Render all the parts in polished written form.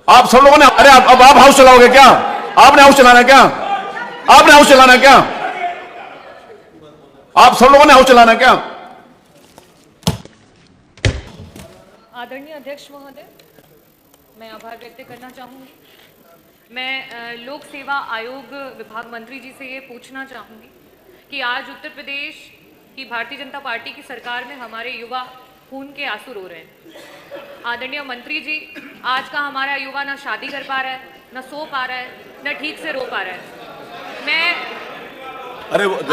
आप सब लोगों ने, अरे अब आप हाउस चलाओगे क्या? आपने हाउस चलाना है क्या? आपने हाउस चलाना है क्या? आप सब लोगों ने हाउस चलाना है क्या? आदरणीय अध्यक्ष महोदय, मैं आभार व्यक्त करना चाहूँगी। मैं लोक सेवा आयोग विभाग मंत्री जी से ये पूछना चाहूँगी कि आज उत्तर प्रदेश की भारतीय जनता पार्टी की सरकार में हमारे युवा खून के आंसू रो रहे हैं। आदरणीय मंत्री जी, आज का हमारा युवा ना शादी कर पा रहा है, न सो पा रहा है, न ठीक से रो पा रहा है। मैं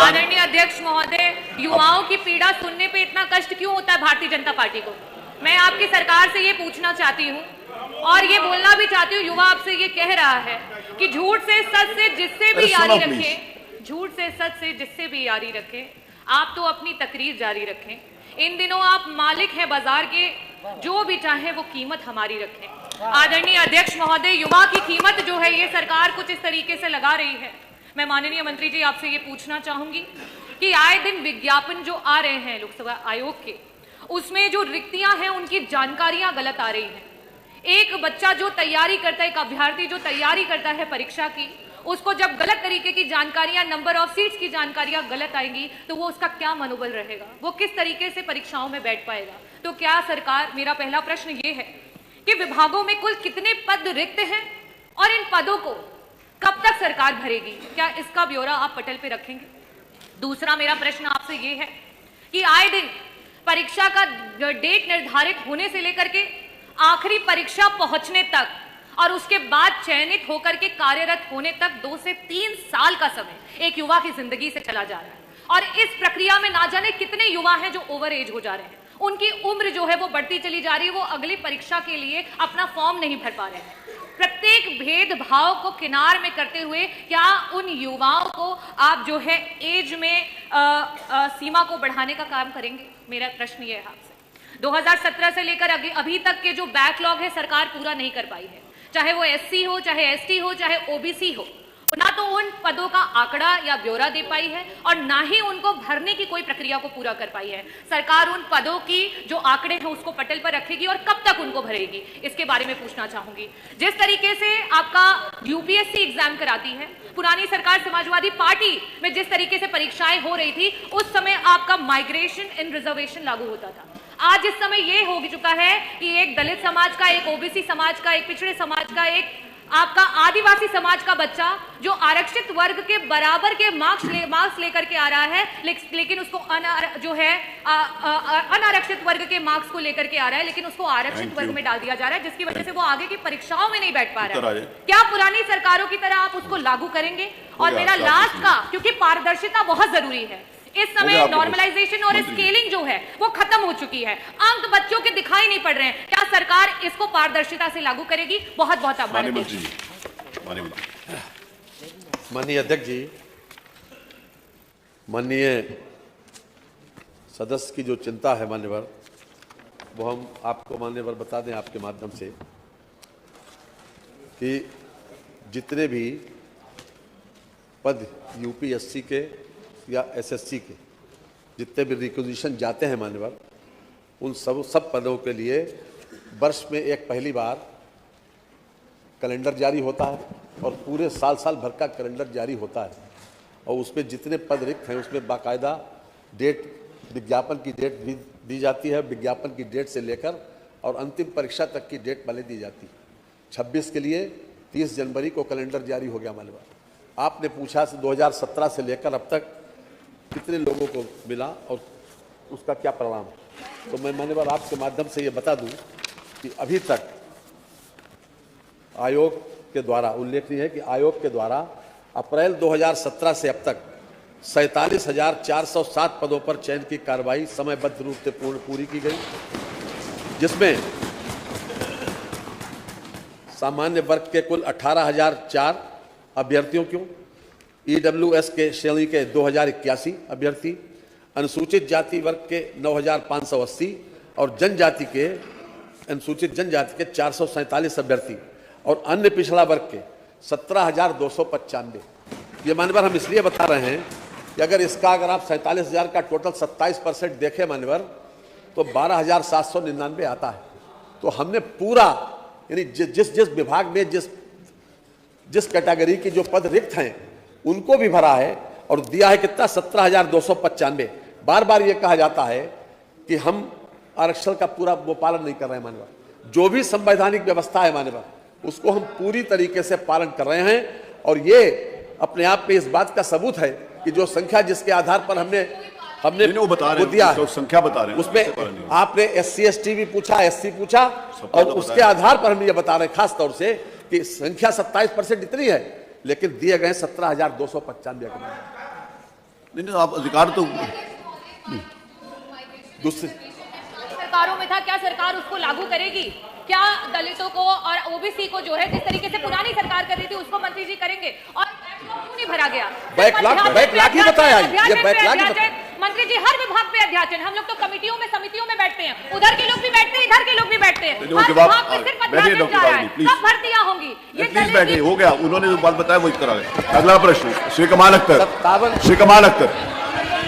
आदरणीय अध्यक्ष महोदय, युवाओं की पीड़ा सुनने पे इतना कष्ट क्यों होता है भारतीय जनता पार्टी को? मैं आपकी सरकार से ये पूछना चाहती हूँ और ये बोलना भी चाहती हूँ, युवा आपसे ये कह रहा है कि झूठ से सच से जिससे भी यारी रखें, झूठ से सच से जिससे भी यारी रखें, आप तो अपनी तकरीर जारी रखें। इन दिनों आप मालिक हैं बाजार के, जो भी चाहे वो कीमत हमारी रखें। आदरणीय अध्यक्ष महोदय, युवा की कीमत जो है ये सरकार कुछ इस तरीके से लगा रही है। मैं माननीय मंत्री जी आपसे ये पूछना चाहूंगी कि आए दिन विज्ञापन जो आ रहे हैं लोकसभा आयोग के, उसमें जो रिक्तियां हैं उनकी जानकारियां गलत आ रही हैं। एक बच्चा जो तैयारी करता है, एक अभ्यर्थी जो तैयारी करता है परीक्षा की, उसको जब गलत तरीके की जानकारियां, नंबर ऑफ सीट्स की जानकारियां गलत आएंगी तो वो उसका क्या मनोबल रहेगा, वो किस तरीके से परीक्षाओं में बैठ पाएगा? तो क्या सरकार, मेरा पहला प्रश्न ये है कि विभागों में कुल कितने पद रिक्त हैं और इन पदों को कब तक सरकार भरेगी? क्या इसका ब्यौरा आप पटल पे रखेंगे? दूसरा मेरा प्रश्न आपसे ये है कि आए दिन परीक्षा का डेट निर्धारित होने से लेकर के आखिरी परीक्षा पहुंचने तक और उसके बाद चयनित होकर के कार्यरत होने तक 2 से 3 साल का समय एक युवा की जिंदगी से चला जा रहा है। और इस प्रक्रिया में ना जाने कितने युवा हैं जो ओवर एज हो जा रहे हैं, उनकी उम्र जो है वो बढ़ती चली जा रही है, वो अगली परीक्षा के लिए अपना फॉर्म नहीं भर पा रहे हैं। प्रत्येक भेदभाव को किनार में करते हुए क्या उन युवाओं को आप जो है एज में सीमा को बढ़ाने का काम करेंगे? मेरा प्रश्न ये है आपसे। 2017 से लेकर अभी तक के जो बैकलॉग है सरकार पूरा नहीं कर पाई है, चाहे वो एससी हो, चाहे एसटी हो, चाहे ओबीसी हो। ना तो उन पदों का आंकड़ा या ब्यौरा दे पाई है और ना ही उनको भरने की कोई प्रक्रिया को पूरा कर पाई है। सरकार उन पदों की जो आंकड़े हैं उसको पटल पर रखेगी और कब तक उनको भरेगी, इसके बारे में पूछना चाहूंगी। जिस तरीके से आपका यूपीएससी एग्जाम कराती है, पुरानी सरकार समाजवादी पार्टी में जिस तरीके से परीक्षाएं हो रही थी, उस समय आपका माइग्रेशन इन रिजर्वेशन लागू होता था। आज इस समय ये हो चुका है कि एक दलित समाज का, एक ओबीसी समाज का, एक पिछड़े समाज का, एक आपका आदिवासी समाज का बच्चा जो आरक्षित वर्ग के बराबर के मार्क्स लेकर के आ रहा है, लेकिन उसको जो है अनारक्षित वर्ग के मार्क्स को लेकर के आ रहा है, लेकिन उसको आरक्षित वर्ग में डाल दिया जा रहा है, जिसकी वजह से वो आगे की परीक्षाओं में नहीं बैठ पा रहा है। क्या पुरानी सरकारों की तरह आप उसको लागू करेंगे? और मेरा लास्ट का, क्योंकि पारदर्शिता बहुत जरूरी है, इस समय नॉर्मलाइजेशन और स्केलिंग जो है वो खत्म हो चुकी है, अंक बच्चों के दिखाई नहीं पड़ रहे हैं। क्या सरकार इसको पारदर्शिता से लागू करेगी? बहुत बहुत आभार। माननीय अध्यक्ष जी, माननीय सदस्य की जो चिंता है मान्यवर, वो हम आपको मान्यवर बता दें आपके माध्यम से कि जितने भी पद यूपीएससी के या एसएससी के जितने भी रिक्वेजिशन जाते हैं मान्यवर, उन सब पदों के लिए वर्ष में एक पहली बार कैलेंडर जारी होता है और पूरे साल भर का कैलेंडर जारी होता है और उसमें जितने पद रिक्त हैं उसमें बाकायदा डेट, विज्ञापन की डेट भी दी जाती है। विज्ञापन की डेट से लेकर और अंतिम परीक्षा तक की डेट पहले दी जाती है। 26 के लिए 30 जनवरी को कैलेंडर जारी हो गया मान्यवर। आपने पूछा 2017 से लेकर अब तक कितने लोगों को मिला और उसका क्या परिणाम, तो मैं मान्यवर आपके माध्यम से ये बता दूं कि अभी तक आयोग के द्वारा उल्लेखनीय है कि आयोग के द्वारा अप्रैल 2017 से अब तक 47,407 पदों पर चयन की कार्रवाई समयबद्ध रूप से पूरी की गई, जिसमें सामान्य वर्ग के कुल 18,004 अभ्यर्थियों को, ईडब्ल्यूएस के श्रेणी के 2,081 अभ्यर्थी, अनुसूचित जाति वर्ग के 9,580 और जनजाति के, अनुसूचित जनजाति के 447 अभ्यर्थी और अन्य पिछड़ा वर्ग के 17,295। ये मान्यवर हम इसलिए बता रहे हैं कि अगर आप 47,000 का टोटल 27% देखें मान्यवर, तो 12,799 आता है। तो हमने पूरा यानी जिस जिस विभाग में जिस कैटेगरी के जो पद रिक्त हैं उनको भी भरा है और दिया है कितना 17,295। बार बार ये कहा जाता है कि हम आरक्षण का पूरा वो पालन नहीं कर रहे हैं माननीय। जो भी संवैधानिक व्यवस्था है माननीय उसको हम पूरी तरीके से पालन कर रहे हैं और ये अपने आप में इस बात का सबूत है कि जो संख्या जिसके आधार पर हमने वो बता रहे हैं, दिया है, तो संख्या बता रहे हैं उसमें आपने SC ST भी पूछा, SC पूछा और उसके आधार पर हम ये बता रहे हैं खास तौर से कि संख्या 27% इतनी है लेकिन दिए गए 17,295। नहीं, आप अधिकार तो दूसरी सरकारों में था, क्या सरकार उसको लागू करेगी? क्या दलितों को और ओबीसी को जो है जिस तरीके से पुरानी सरकार कर रही थी उसको मंत्री जी करेंगे? और क्यों नहीं भरा गया? बैकलॉग ही बताया, ये बैकलॉग ही बताया। मंत्री जी हर विभाग पे अध्याचन, हम लोग तो कमिटियों में समितियों में बैठते हैं, उधर के लोग भी बैठते हैं, इधर के लोग भी बैठते हैं, हर विभाग पे सिर्फ अध्याचन जा रहा है। कब भर्तियां होंगी? ये प्लीज बैठिए, हो गया, उन्होंने जो बात बताया वही करा गया। अगला प्रश्न श्री कमाल अख्तर, श्री कमाल अख्तर,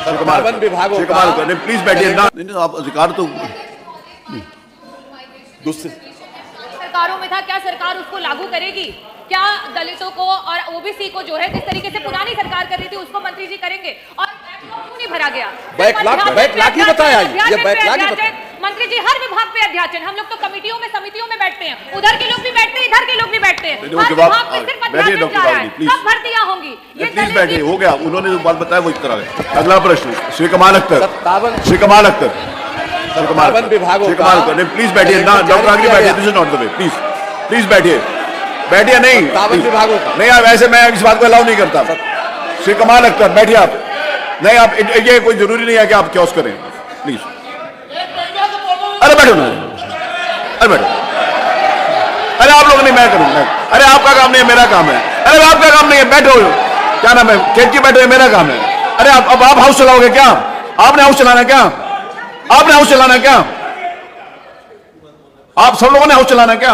श्री कमाल विभागों श्री कमाल अख्तर, प्लीज बैठिए ना। नहीं, आप अधिकार तो दूसरी सरकारों में था, क्या सरकार उसको लागू करेगी? क्या दलितों को और ओबीसी को जो है जिस तरीके से पुरानी सरकार कर रही थी उसको मंत्री जी करेंगे? और क्यों नहीं भरा गया? बैकलॉग ही बताया, ये बैकलॉग ही बताया। मंत्री जी हर विभाग पे अध्याचन, हम लोग तो कमिटियों में समितियों में बैठते हैं, उधर के लोग भी बैठते हैं, इधर के लोग भी बैठते हैं, हर विभाग पे सिर्फ अध्याचन जा रहा है। कब भर्तियां होंगी? ये प्लीज बैठिए, हो गया, उन्होंने जो बात बताया वही करा गया। अगला प्रश्न श्री कमाल अख्तर, श्री कमाल अख्तर, श्री कमाल विभागों श्री कमाल अख्तर, प्लीज बैठिए ना, डॉक्टर आगे बैठिए, this is not the way, please please बैठिए, बैठिए। नहीं विभागों का नहीं, वैसे मैं इस बात को अलाउ नहीं करता। श्री कमाल अख्तर बैठिए आप। नहीं, आप ये कोई जरूरी नहीं है कि आप क्योस करें, प्लीज। अरे बैठो ना, अरे बैठो, अरे आप लोग नहीं, मैं करूंगा। अरे आपका काम नहीं है, मेरा काम है। अरे आपका काम नहीं है, बैठो, क्या नाम है, खेत की बैठो, मेरा काम है। अरे अब आप हाउस चलाओगे क्या? आपने हाउस चलाना क्या? आपने हाउस चलाना क्या? आप सब लोगों ने हाउस चलाना क्या?